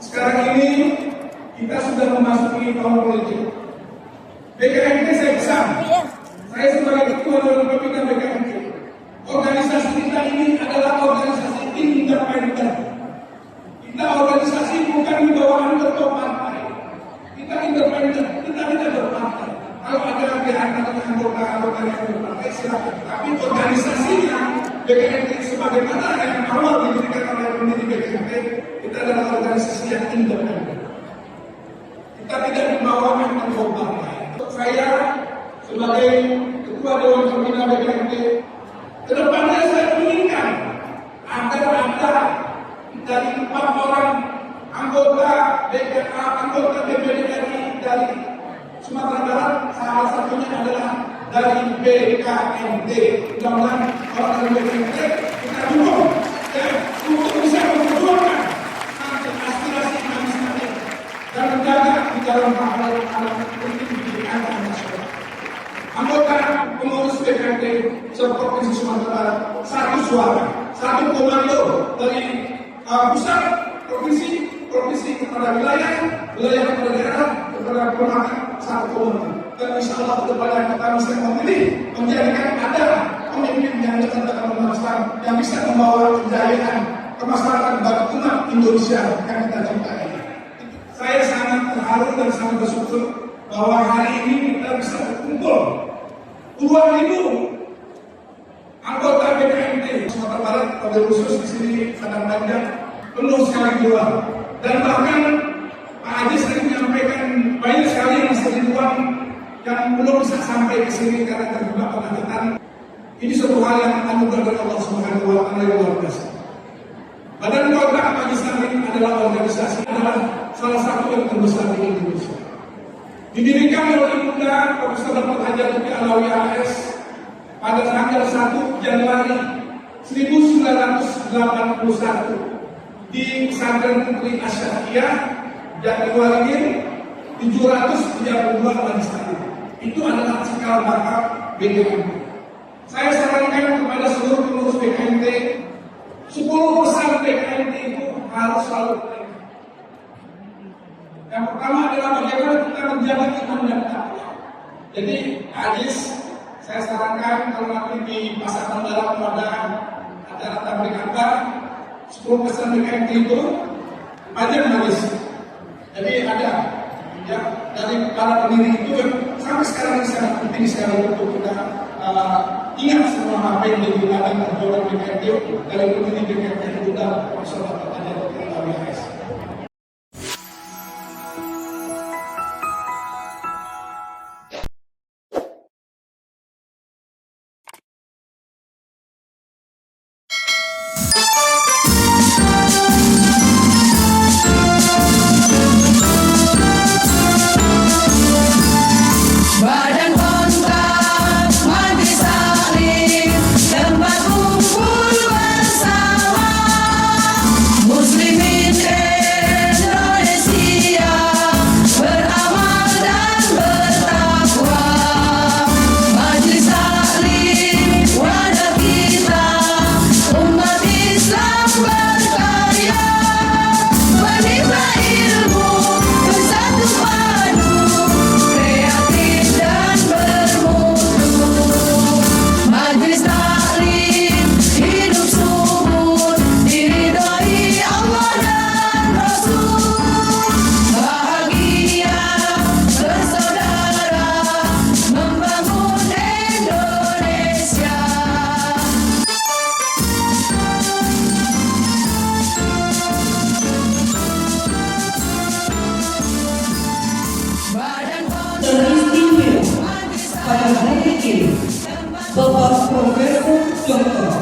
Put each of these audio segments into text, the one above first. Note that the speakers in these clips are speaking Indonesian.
Sekarang ini kita sudah memasuki tahun politik. BKMT saya pesan, saya sebagai ketua Dewan Pembina BKMT, organisasi kita ini adalah organisasi independen. Kita organisasi bukan di bawah ketua partai. Kita independen, kita tidak berpartai. Kalau ada anggota yang berpartai silakan. Tapi organisasinya BKMT sebagaimana yang awal didirikan oleh pendiri BKMT, kita adalah organisasi yang independen. Kita tidak di bawah ketua partai. Saya sebagai ketua Dewan Pembina BKMT, kedepannya saya inginkan agar ada dari 4 orang anggota DPD RI dari Sumatera Barat, salah satunya adalah dari BKMT. Mudah-mudahan orang dari BKMT kita dukung ya, untuk bisa memperjuangkan aspirasi kami dan menjaga di dalam hal politik di antara nasional. Anggota pengurus BKMT seprovinsi Sumatera Barat 1 suara, 1 komando dari pusat, provinsi kepada wilayah kepada daerah, kepada kelurahan 1 komando. Dan insya Allah kedepannya kita bisa memilih menjadikan ada pemimpin yang dekat dengan umat Islam yang bisa membawa kejayaan kemaslahatan bagi umat Indonesia yang kita cintai. Saya sangat terharu dan sangat bersyukur bahwa hari ini kita bisa berkumpul 2.000 anggota BKMT Sumatera Barat, pada khusus di sini Padang Panjang penuh sekali keluar. Dan bahkan Pak Ajis tadi menyampaikan banyak sekali yang masih di ruang yang belum bisa sampai ke sini karena terjebak kemacetan. Ini suatu hal yang anugerah dari Allah Subhanahu wa Ta'ala yang luar biasa. Badan Kontrak Majlis Taklim adalah organisasi, adalah salah satu yang terbesar di Indonesia. Didirikan oleh Ibunda Profesor Dr. Hajar Tuti Alawi AS pada tanggal 1 Januari 1981 di Pesantren Putri Asyafiyah Jatiwaringin 732 Majlis Taklim. Itu adalah cikal bakal BKMT. Saya sarankan kepada seluruh pengurus BKMT, 10 pesan BKMT itu harus selalu dipegang. Yang pertama adalah bagaimana kita menjaga iman dan takwa. Jadi, Ajis, saya sarankan kalau nanti di pasar dalam pada acara tablik akbar, 10 pesan BKMT itu panjang habis. Jadi ada ya dari para pendiri itu sampai sekarang ini sangat penting sekali untuk kita ingat semua apa yang dilakukan perjuangan BKMT dari pendiri BKMT itu dan Profesor Dr. Hajar Tuti Alawi AS. Pada hari ini, Bapak Profesor Dr.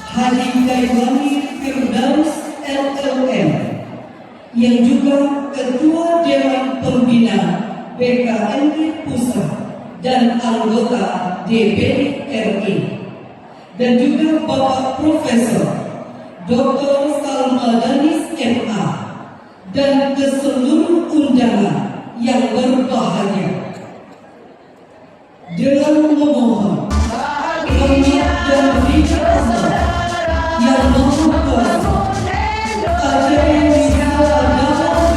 Haji Gairwani Firdaus LLM yang juga Ketua Dewan Pembina BKMT Pusat dan anggota DPD RI, dan juga Bapak Profesor Dr. Salma Danis MA dan ke seluruh undangan yang berbahagia. Dengan memohon rahmat dan ridha Allah yang Maha Kuasa, ada yang bisa dalam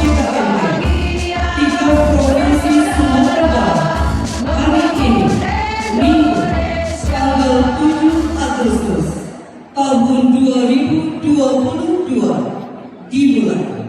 Silakan.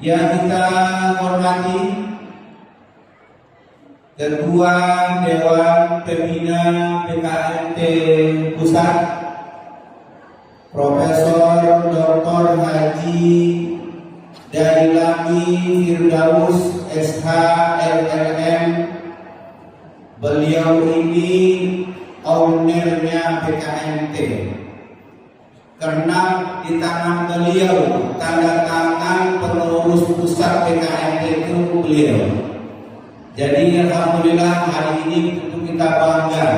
Yang kita hormati Ketua Dewan Pembina PKMT Pusat Profesor Dr. Haji Dailami Firdaus SH LLM. Beliau ini ownernya PKMT, karena di tangan beliau tanda tangan pengurus pusat PKMT itu beliau. Jadi alhamdulillah hari ini tentu kita bangga,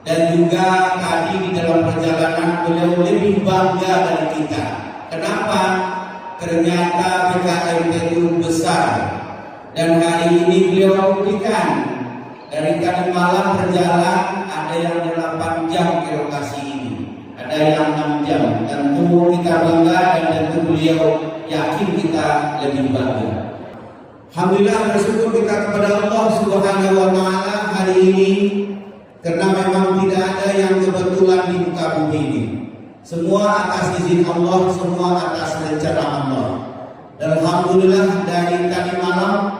dan juga tadi di dalam perjalanan beliau lebih bangga dari kita. Kenapa? Ternyata PKMT itu besar, dan hari ini beliau buktikan dari tadi malam berjalan ada yang 8 jam ke lokasi ini, ada yang 6 jam. Tentu kita bangga, dan tentu beliau yakin kita lebih bangga. Alhamdulillah, bersyukur kita kepada Allah Subhanahu wa Ta'ala hari ini, karena memang tidak ada yang kebetulan di muka bumi ini. Semua atas izin Allah, semua atas rencana Allah. Dan alhamdulillah dari tadi malam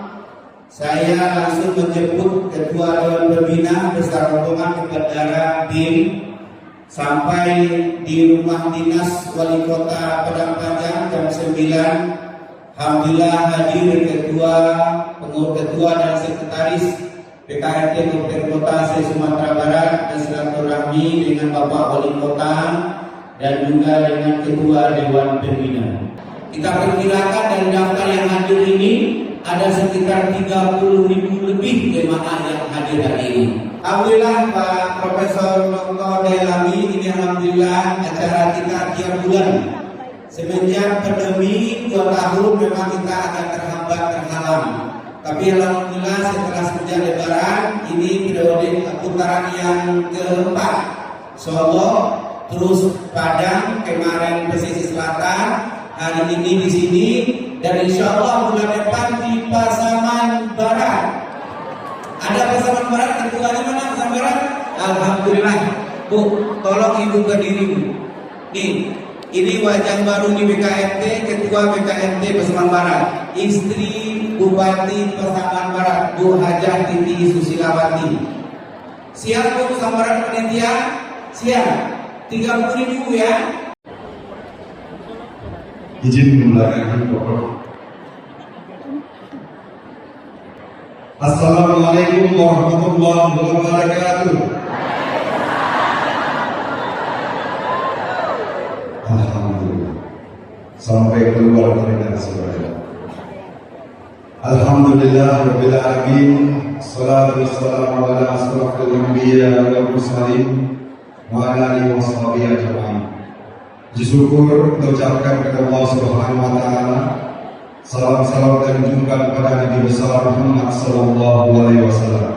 saya langsung menjemput Ketua Dewan Pembina beserta rombongan ke Bandara BIM sampai di rumah dinas Wali Kota Padang Panjang jam 9. Alhamdulillah hadir pengurus ketua dan sekretaris PKMT Kabupaten Kota Sumatera Barat bersilaturahmi dengan Bapak Wali Kota dan juga dengan Ketua Dewan Pembina. Kita perkirakan dari daftar yang hadir ini ada sekitar 30.000 lebih jemaah yang hadir hari ini. Alhamdulillah Pak Profesor Dr. Dailami, ini alhamdulillah acara kita tiap bulan. Semenjak pandemi 2 tahun memang kita agak terhambat, tapi alhamdulillah setelah sejak Lebaran ini periode putaran yang keempat. Solo, terus Padang, kemarin pesisir selatan, hari ini di sini, dan insya Allah bulan depan di Pasaman Barat. Ada Pasaman Barat, ketuanya mana Pasaman Barat? Alhamdulillah. Bu, tolong ibu ke dirimu. Nih. Ini wajah baru di PKMT, Ketua PKMT Pasaman Barat, istri Bupati Pasaman Barat, Bu Hajah Titi Susilawati. Siap Bu Pasaman Barat panitia? Siap. 30.000 ya. Izin memulakan pokok. Assalamualaikum warahmatullahi wabarakatuh. Alhamdulillah, sampai keluar dari surga. Alhamdulillah rabbil alamin, salatu wassalamu ala asrafil anbiya wal mursalin wa ala alihi washabihi ajma'in. Syukur mengucapkan kepada Allah Subhanahu wa taala. Salam dan junjungan kepada Nabi besar Muhammad sallallahu alaihi wasallam.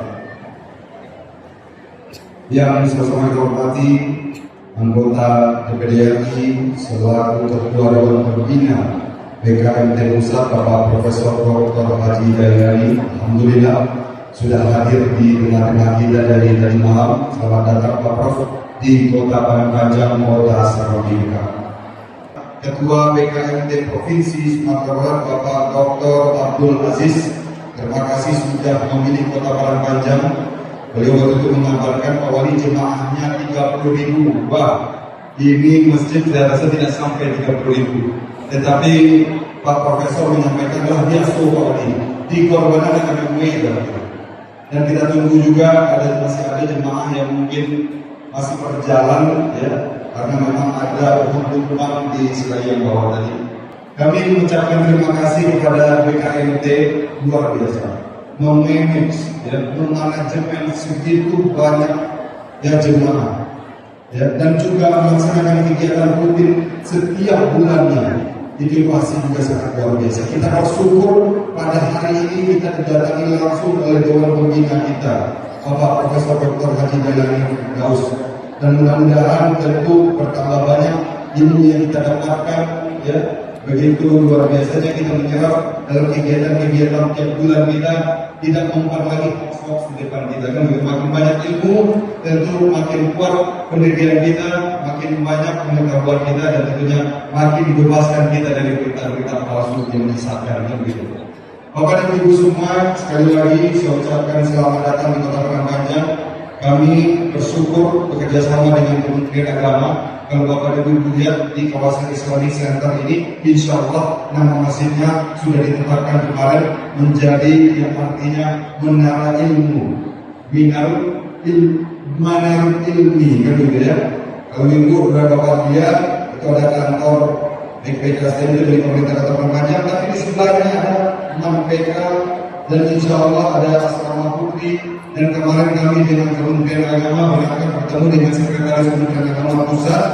Yang saya hormati anggota DPD RI selaku Ketua Dewan Pembina PKMT Pusat Bapak Profesor Dr. Haji Dailami, alhamdulillah sudah hadir di tengah-tengah kita dari tadi malam. Selamat datang Pak Prof di Kota Padang Panjang, Kota Sarawangun. Ketua BKMT Provinsi Sumatera Barat Bapak Dr. Abdul Aziz. Terima kasih sudah memilih Kota Parangpanjang. Beliau waktu itu mengabarkan bahwa ini jemaahnya 30.000. Wah, ini masjid saya rasa tidak sampai 30.000. Tetapi Pak Profesor menyampaikan lah dia soal ini dikorbankan dengan mudah. Dan kita tunggu juga masih ada jemaah yang mungkin masih berjalan ya, karena memang ada penumpang di Selayang bawah tadi. Kami mengucapkan terima kasih kepada BKMT luar biasa, memanage ya, memanajemen segitu banyak ya jemaah ya, dan juga melaksanakan kegiatan rutin setiap bulannya. Itu masih juga sangat luar biasa. Kita bersyukur pada hari ini kita didatangi langsung oleh Dewan Pembina kita, Bapak Profesor Dr. Haji Dailani Firdaus. Dan mudah-mudahan tentu bertambah banyak ilmu yang kita dapatkan ya. Begitu luar biasanya kita menyerap dalam kegiatan-kegiatan tiap bulan kita, tidak membuat lagi hoax di depan kita kan. Makin banyak ilmu tentu makin kuat pendirian kita, makin banyak pengetahuan kita, dan tentunya makin dibebaskan kita dari berita-berita palsu yang disahkan gitu. Bapak dan Ibu semua, sekali lagi saya ucapkan selamat datang di Kota Parangpanjang. Kami bersyukur bekerjasama dengan Kementerian Agama. Kalau Bapak dan Ibu lihat di kawasan Islamic Center ini, insya Allah nama masjidnya sudah ditetapkan kemarin menjadi yang artinya menara ilmu, Manarul Ilmi, kan gitu ya. Kalau Ibu sudah Bapak lihat itu ada kantor BKSDM dari pemerintah Kota Parangpanjang, tapi di sebelahnya ada 6 PK dan insya Allah ada asrama putri. Dan kemarin kami dengan Kementerian Agama bertemu dengan Sekretaris Kementerian Agama Pusat,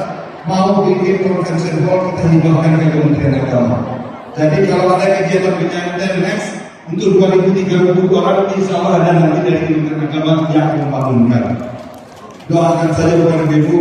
mau bikin convention hall, kita hibahkan ke Kementerian Agama. Jadi kalau ada kegiatan next untuk 2032 insya Allah ada nanti dari Kementerian Agama yang membangunkan. Doakan saja Bapak dan Ibu,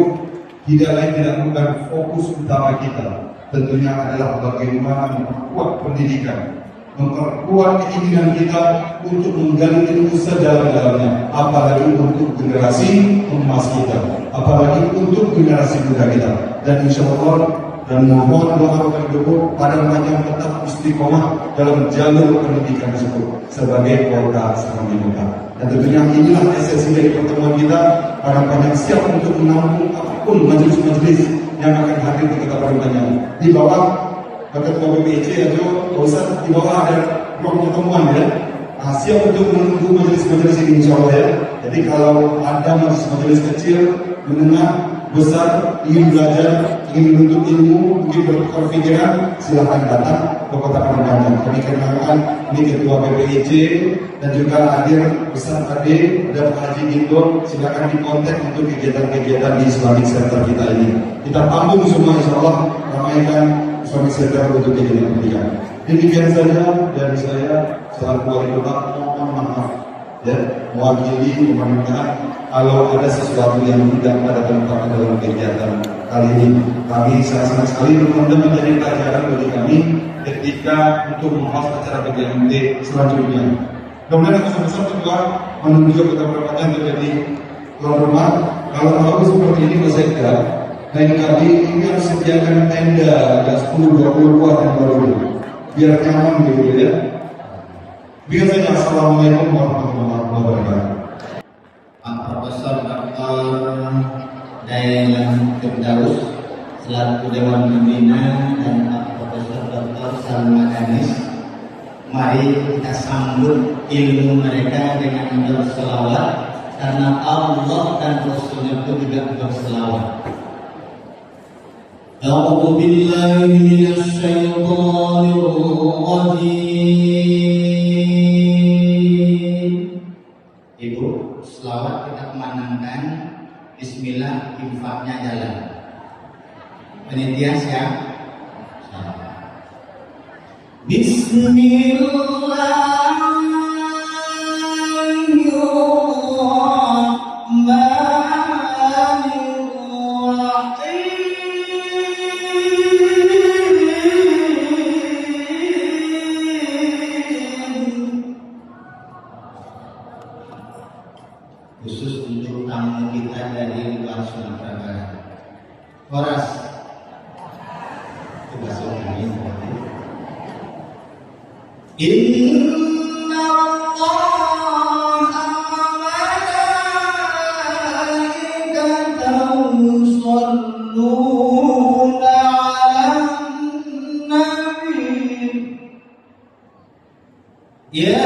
tidak lain tidak bukan fokus utama kita. Tentunya adalah bagaimana memperkuat pendidikan, memperkuat keinginan kita untuk menggali ilmu sedalam-dalamnya, apalagi untuk generasi emas kita, apalagi untuk generasi muda kita. Dan insya Allah dan mohon doa pendukung pada yang tetap istiqomah dalam jalur pendidikan tersebut sebagai kota Serambi Kota. Dan tentunya inilah esensi dari pertemuan kita. Parangpanjang siap untuk menampung apapun majelis-majelis yang akan hadir di Kota Parangpanjang. Di bawah Ketua BPIC atau Ustaz, di bawah ada ruang pertemuan ya. Siap untuk menunggu majelis-majelis ini insya Allah ya. Jadi kalau ada majelis-majelis kecil, menengah, besar, ingin belajar, ingin menuntut ilmu, mungkin bertukar pikiran, silahkan datang ke Kota Parangpanjang. Kami kenalkan ini Ketua BPIC dan juga hadir Ustaz Ade, ada Pak Haji Ginto. Silahkan dikontak untuk kegiatan-kegiatan di Islamic Center kita ini. Kita tampung semua insya Allah, ramaikan Islamic Center untuk kegiatan pendidikan. Demikian saja dari saya. Selaku wali kota mohon maaf ya, mewakili pemerintah kalau ada sesuatu yang tidak pada tempat dalam kegiatan kali ini. Kami sangat sekali berharap menjadi pelajaran bagi kami ketika untuk membahas acara BKMT selanjutnya. Kemudian besar kedua menuju Kota Parangpanjang menjadi tuan rumah. Kalau bagus seperti ini Mas lain kali ini harus sediakan tenda ada 10-20 kuat yang baru biar nyaman gitu ya. Biasanya Assalamualaikum warahmatullahi wabarakatuh. Pak Profesor Dr. Dailani Firdaus selaku Dewan Pembina dan Pak Profesor Dr. Salma Danis, mari kita sambut ilmu mereka dengan berselawat karena Allah dan Rasulnya itu juga berselawat. A'udzu billahi minasy syaithanir rajim. Ibu, selawat kita menanamkan Bismillah, infaknya jalan. Penitia siap? Khusus untuk tamu kita dari luar Sumatera Barat. Horas, Inna Allaha wa malaikatahu yusholluna 'alan nabi. Ya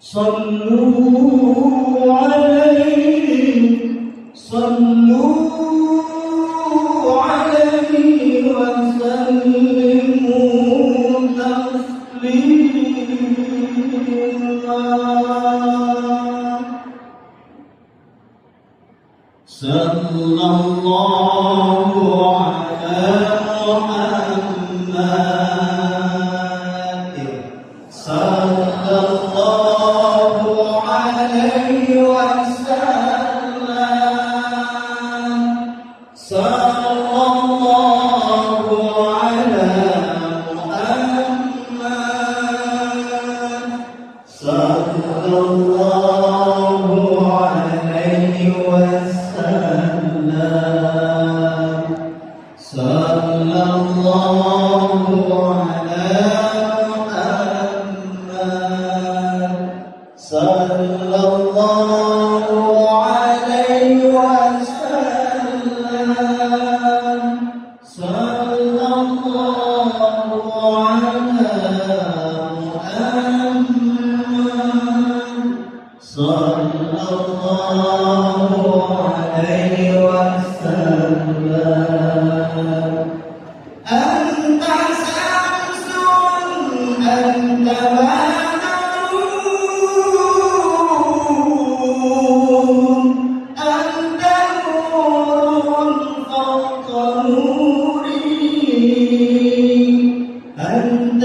صلوا عليه وسلموا تسليما. صلى الله على محمد صلى الله عليه وسلم. صلى الله على محمد صلى الله عليه وسلم. صلى الله على محمد صلى الله عليه وسلم. صلى الله على محمد صلى الله عليه وسلم. أنت شمس أنت بدر أنت نور فوق نوري أنت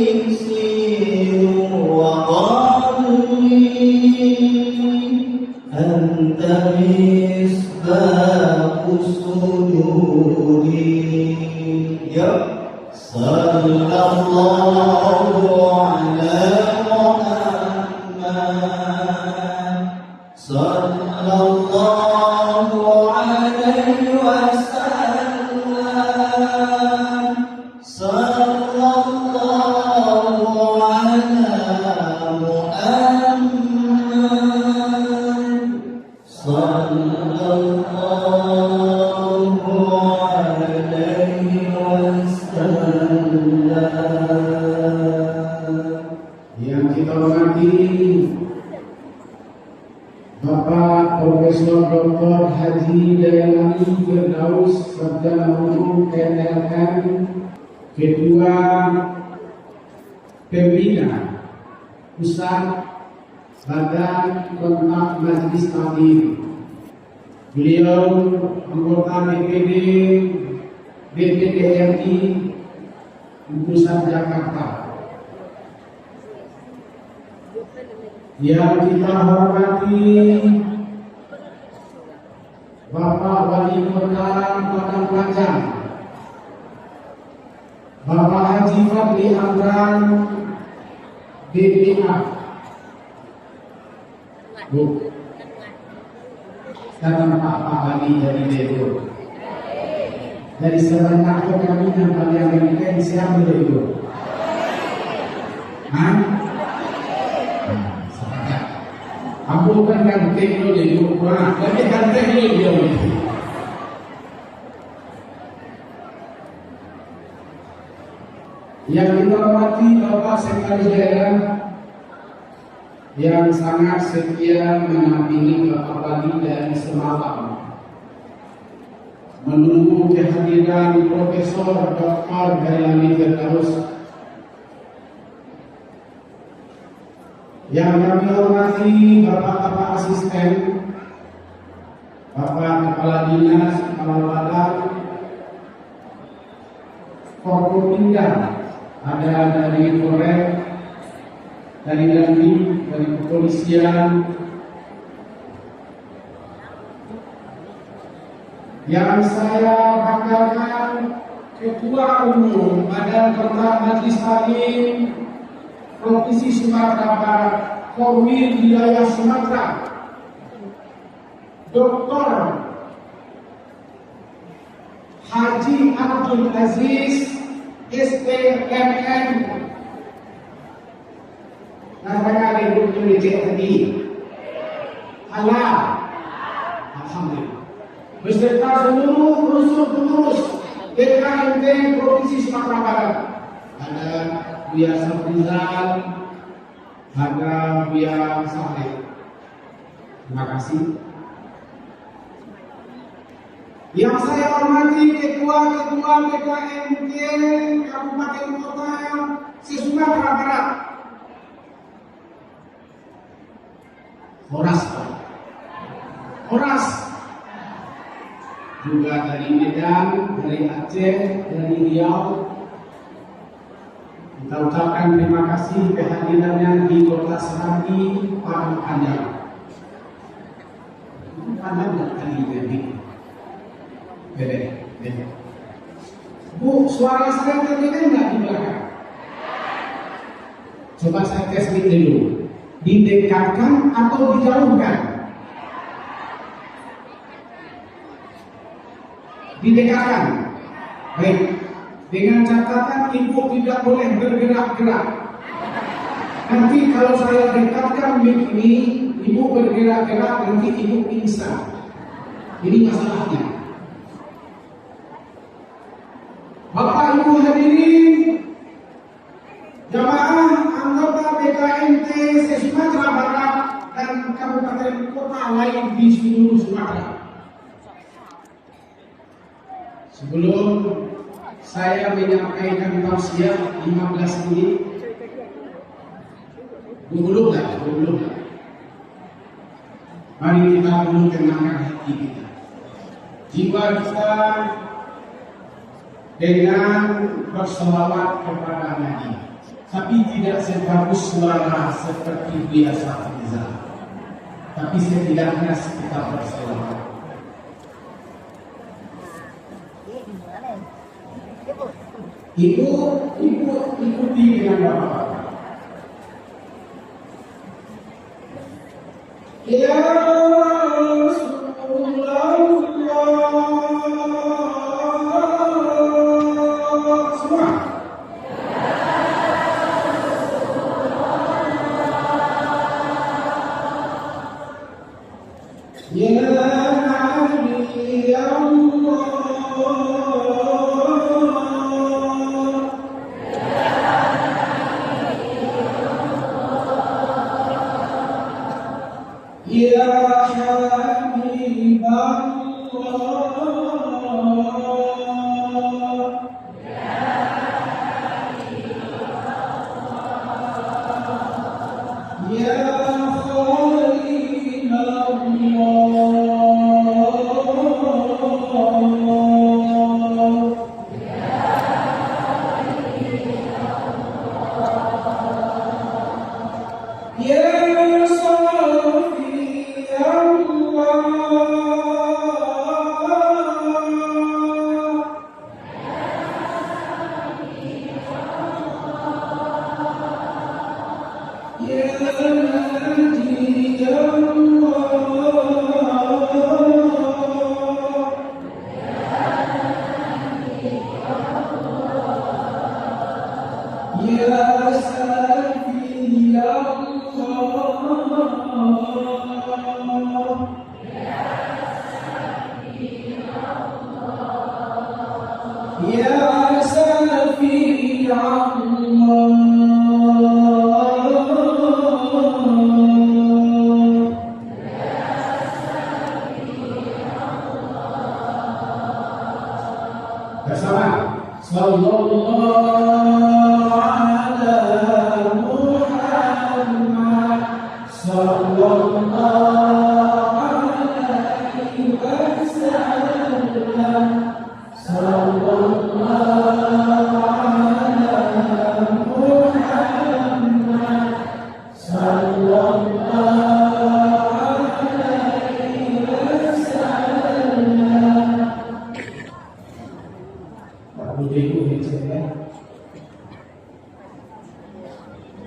إكسير وقلبي أنت مصباح سجودي. صلى الله على محمد صلى الله عليه وسلم. صلى الله على محمد صلى الله عليه وسلم. Yang kita hormati Bapak Profesor Dr. Haji Dayani Firdaus Sarjana Hukum KLM, Ketua Pembina Pusat Badan Kontak Majelis Taklim. Beliau anggota DPD RI Pusat Jakarta. Yang kita hormati Bapak Wali Kota Padang Panjang, Bapak Haji Fadli Amran BPA. Sekarang Pak Wali dari Dedo. Dari sebanyak kami yang kalian berikan siapa itu? Aku kan ganteng lo jadi ukuran, tapi ganteng lo dia. Yang kita hormati Bapak Sekretaris Daerah yang sangat setia menampingi Bapak Wali dari semalam, menunggu kehadiran Profesor Dr. Dayani Firdaus. Yang kami hormati Bapak-Bapak Asisten, Bapak Kepala Dinas, Kepala Badan, Forkopimda, ada dari Polres, dari Dandim, dari Kepolisian, yang saya banggakan Ketua Umum Badan Kehormatan Majelis Taklim Provinsi Sumatera Barat, Korwil Wilayah Sumatera, Dr. Haji Abdul Aziz SPMN Naskah Republik Indonesia halal, alhamdulillah, beserta seluruh unsur pengurus BKMT Provinsi Sumatera Barat. Ada Buya Safrizal, ada Buya Saleh. Terima kasih. Yang saya hormati ketua-ketua BKMT Kabupaten Kota se-Sumatera Barat. Horas juga dari Medan, dari Aceh, dari Riau. Kita ucapkan terima kasih kehadirannya di Kota Serambi, Padang Panjang. Padang kali ini. Beda. Bu, suara saya terdengar nggak di belakang? Coba saya tes dulu. Didekatkan atau dijauhkan? Didekatkan. Baik. Dengan catatan ibu tidak boleh bergerak-gerak. Nanti kalau saya dekatkan mic ini, ibu bergerak-gerak, nanti ibu pingsan. Ini masalahnya. Bapak Ibu hadirin, jamaah anggota BKMT se-Sumatera Barat dan kabupaten kota lain di seluruh Sumatera. Sebelum saya menyampaikan tausiah 15 menit, belum. Mari kita dulu tenangkan hati kita, jiwa kita, dengan berselawat kepada Nabi, tapi tidak sebagus suara seperti biasa Rizal. Tapi setidaknya kita berselawat. Ibu ikuti dengan bapak. Ya Rasulullah.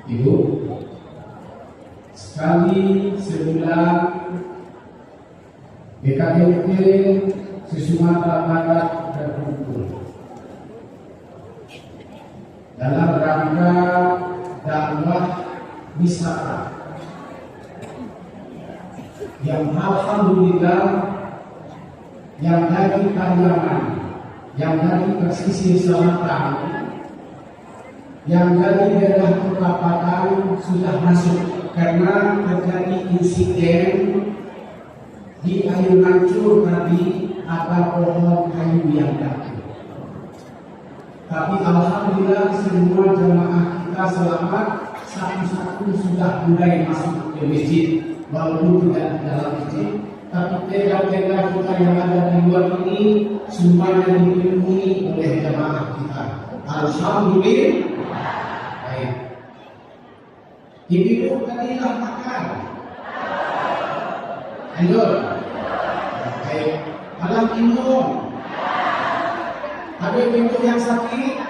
Ibu, sekali sebulan BKMT se-Sumatera Barat berkumpul dalam rangka dakwah wisata yang alhamdulillah yang dari Pariaman, yang dari pesisir selatan, yang dari daerah perapatan sudah masuk karena terjadi insiden di Ayu Mancur tadi ada pohon kayu yang jatuh. Tapi alhamdulillah semua jemaah kita selamat, satu-satu sudah mulai masuk ke masjid, walaupun tidak di dalam masjid. Tapi tenda-tenda kita yang ada di luar ini semuanya dipenuhi oleh jemaah kita. Alhamdulillah. Baik. Ibu tadilah makan. Ayo. Baik. Malam minum. Ada pintu yang sakit?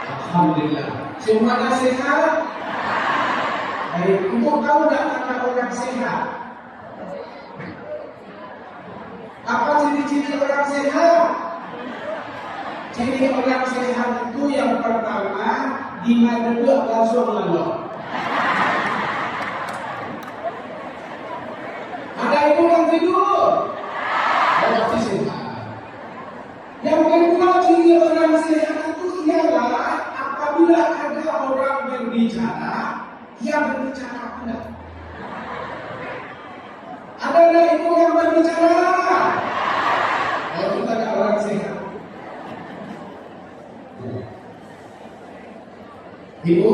Alhamdulillah. Semuanya sehat? Baik. Untuk tahu tak kata orang sehat? Apa ciri-ciri orang sehat? Ciri orang sehat itu yang pertama, di mana duduk langsung lalu. Ada ibu yang tidur? Pasti sehat. Yang kedua, ciri orang sehat itu ialah apabila ada orang berbicara, yang berbicara benar. Ada ibu yang berbicara? Oh, itu ada orang sehat. Ibu,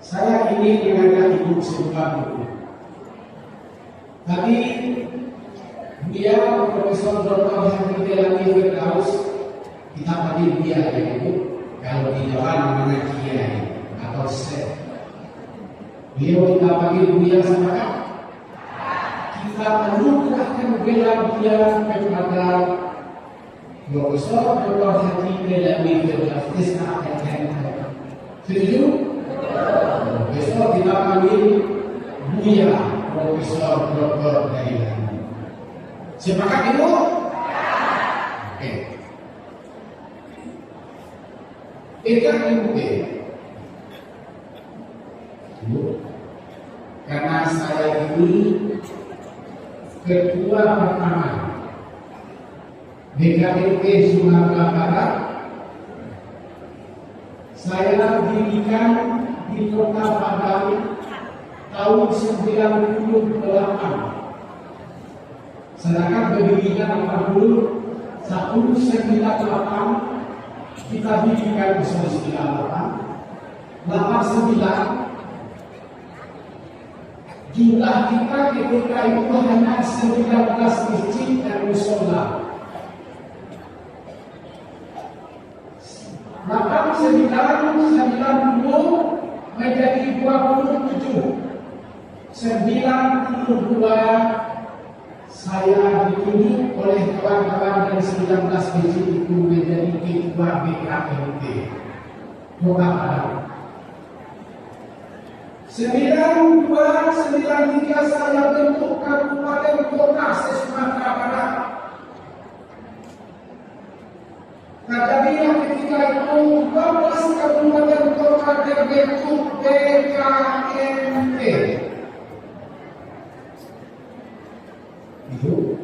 saya ingin mengajak ibu sebuah buku. Tadi dia Profesor Dr. Hamid Delani Firdaus, kita panggil dia ya ibu. Kalau di Jawa namanya kiai atau syekh. Beliau kita panggil dia sebagai kita anugerahkan gelar dia kepada Profesor Dr. Hamid Delani Firdaus. Setuju? Profesor kita panggil Buya Profesor Dr. Delani. Sepakat ibu? Oke. Ikan ibu ibu, karena saya ini ketua pertama BKMT Sumatera Barat, saya didirikan di Kota Padang tahun 98. Sedangkan berdirikan 1998 kita dirikan 1998 jumlah kita ketika itu hanya 19 masjid dan musola. 1990 menjadi 27. 92 saya ditunjuk oleh kawan-kawan dari 19 masjid itu menjadi ketua BKMT Kota Padang. 92-93 saya bentuk kabupaten kota se-Sumatera Barat. Terjadilah ketika itu 12 kabupaten kota terbentuk BKMT. Itu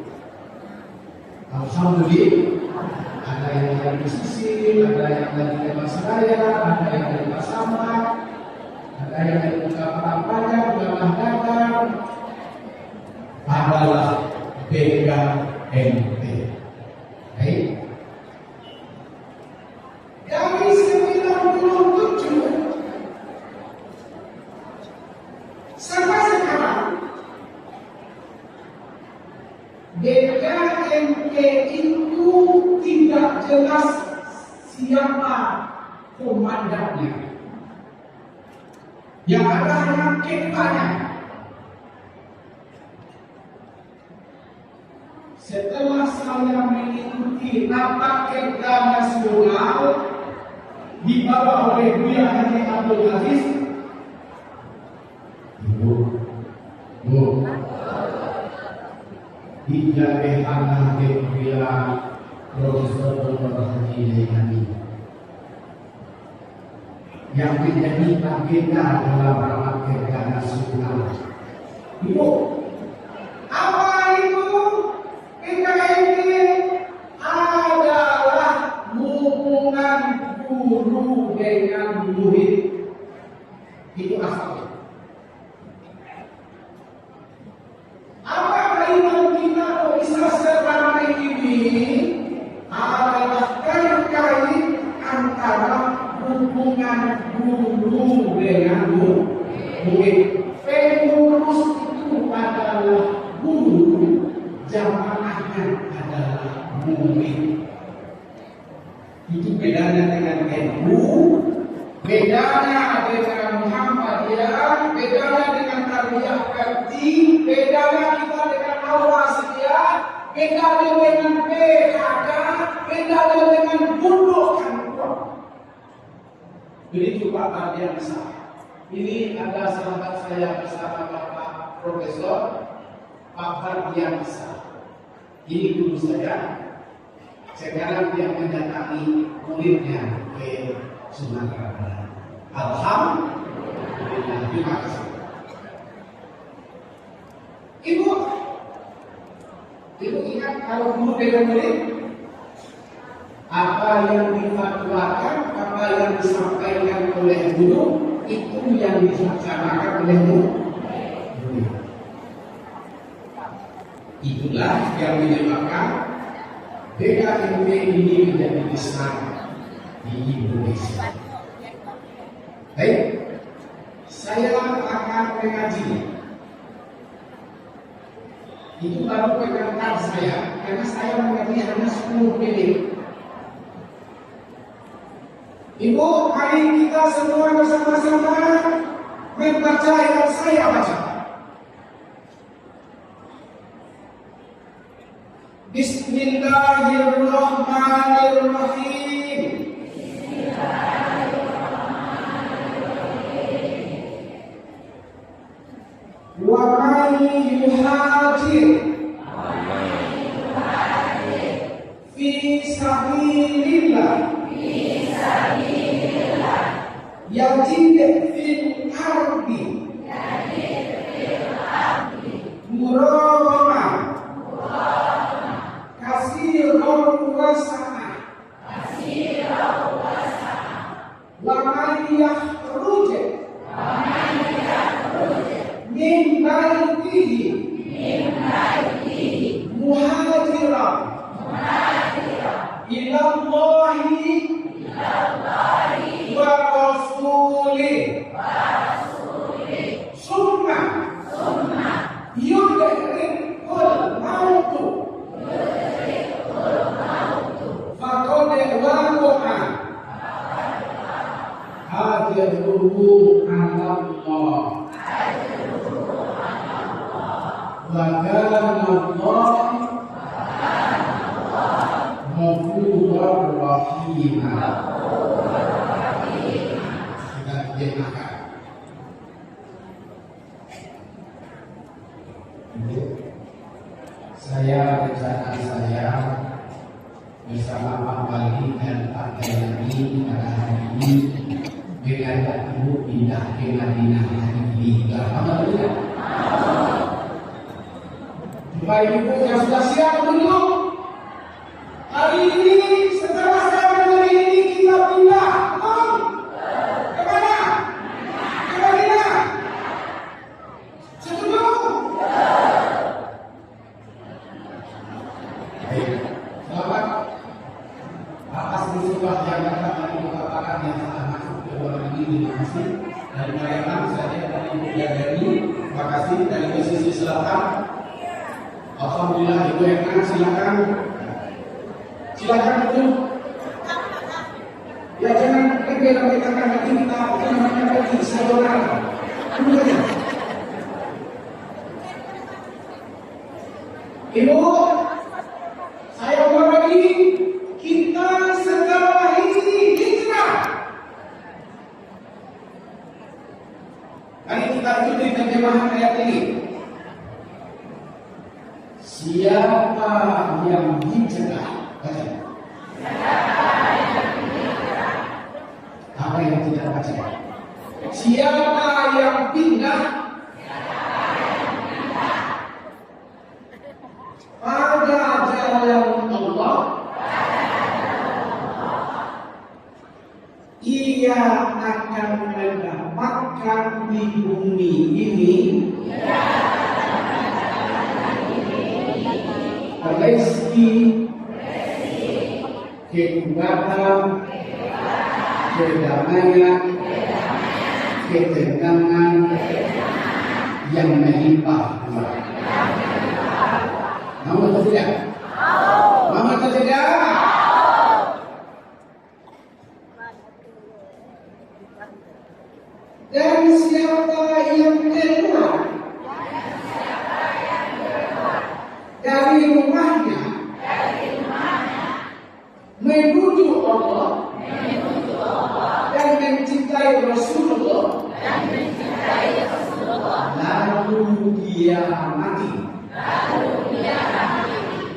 alhamdulillah ada yang dari pesisir, ada yang dari Masraya, ada yang dari Pasaman, ada yang dari Bukalapak, Bukalapak, adalah BKMT. Baik. Dari 97 sampai sekarang BKMT itu tidak jelas siapa komandannya. Yang ada hanya ketuanya. Setelah saya mengikuti rapat kerja nasional dibawa oleh Buya Haji Abdul Aziz. Bu, dijaga anak Buya Profesor Dr. Haji Zainani yang menjadi agenda dalam rapat kerja nasional. Ibu, apa itu PKMP? Adalah hubungan guru dengan murid. Itu asalnya. Apa kaitan kita bisa sekarang ini? Adalah terkait antara hubungan guru dengan murid. Pengurus itu adalah guru, jamaahnya adalah murid. Itu bedanya dengan NU, bedanya dengan Muhammadiyah, bedanya dengan Tarbiyah Karti, bedanya kita dengan Al-Wasliyah, bedanya dengan PKK, bedanya dengan Pondok Kantor. Begitu Pak Ardian Sah. Ini ada sahabat saya bersama Bapak Profesor Pak Ardian Sah. Ini guru saya. Sekarang dia mendatangi muridnya ke Sumatera Barat. Alhamdulillah, terima kasih. Ibu ingat kalau guru dengan murid, apa yang difatwakan, apa yang disampaikan oleh guru, itu yang dilaksanakan oleh murid. Itulah yang menyebabkan PKMP ini menjadi besar di Indonesia. Baik, saya akan mengaji. Itu baru perkenalkan saya, karena saya mengaji hanya 10 menit. Ibu, mari kita semua bersama-sama membaca yang saya baca. Bismillahirrahmanirrahim. Wa man yuhajir fi sabilillah yajid fil ardi muraghaman kasiran wasa'a wa man yakhruj min baitihi muhajiran ila Allahi wa rasulih summa yudrikul mautu faqad waqa'a ajruhu 'ala Allah wa kana Allah ghafurur rahim. Kita terjemahkan. Saya rencana saya bersama Pak Wali dan Pak Tayani pada hari ini mengajak ibu pindah ke Madinah hari ini. Apa tidak? Bapak Ibu yang sudah siap duduk. Hari ini setelah saya hari ini kita pindah. Ke mana? Ke Madinah. Setuju? Baik. Selamat atas musibah yang datang dari Bapak yang telah masuk ke dalam ini. Terima kasih. Dari Mayaman saya dari Bukadani. Terima kasih dari posisi selatan. Alhamdulillah, Ibu Enak, silakan. Silakan duduk. Ya jangan kita nanti kita namanya lagi saudara. Duduk aja. Ibu, saya ulang lagi, kita setelah ini hijrah Mari kita ikuti terjemahan ayat ini. Siapa yang dicegah? Baca. Apa yang tidak baca? Siapa yang pindah? Pada jalan Allah, ia akan mendapatkan di bumi ini rezeki, kekuatan, kedamaian, ketenangan yang melimpah ruah. Mau atau tidak? Mau atau tidak? Dan siapa yang keluar dari rumahnya menuju Allah dan mencintai Rasulullah, lalu dia mati,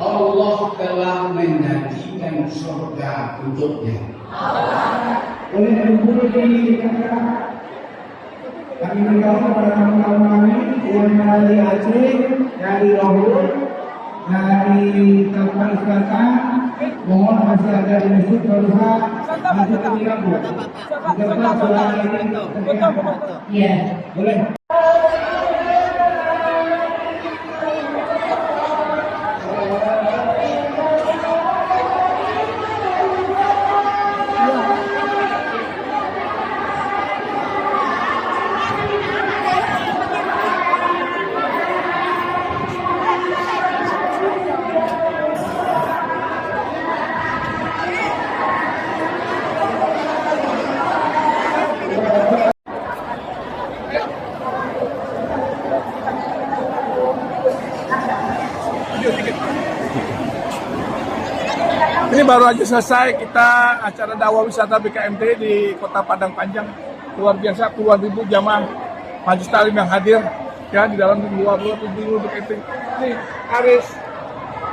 Allah telah menjadikan surga untuknya. Oleh itu dikatakan kami berdoa kepada kawan-kawan kami yang dari Aceh, dari Lahore, dari Kabupaten Selatan, mohon masih ada di masjid berusaha masih terganggu. Kita suara ini Iya. boleh. Ini baru aja selesai kita acara dakwah wisata BKMT di Kota Padang Panjang. Luar biasa, puluhan ribu jamaah majelis taklim yang hadir ya di dalam 20 BKMT. Ini Aris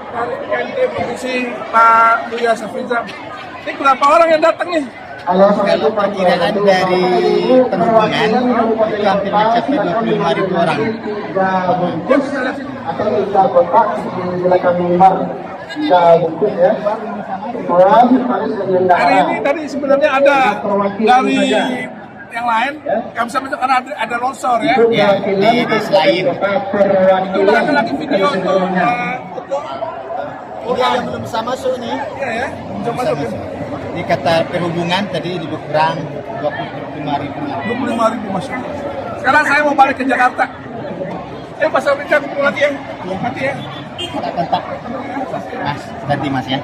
BKMT Provinsi Pak Buya Safrizal. Ini berapa orang yang datang nih? Kalau perkiraan dari perhubungan itu hampir mencapai 25.000 orang. Dia bisa lihat sini. Atau kita kontak di belakang mimbar kita bungkus ya. Hari ini tadi sebenarnya ada dari yang lain, kami sampaikan karena ada longsor ya. Ya, di lain. Itu ada lagi video untuk Ini yang belum bisa masuk nih. Iya ya, coba masuk. Di kata perhubungan tadi lebih kurang 25.000. 25.000 masuk. Sekarang saya mau balik ke Jakarta. Pak Safrizal ketemu lagi ya. Nanti ya. Kita kontak Mas, nanti Mas ya.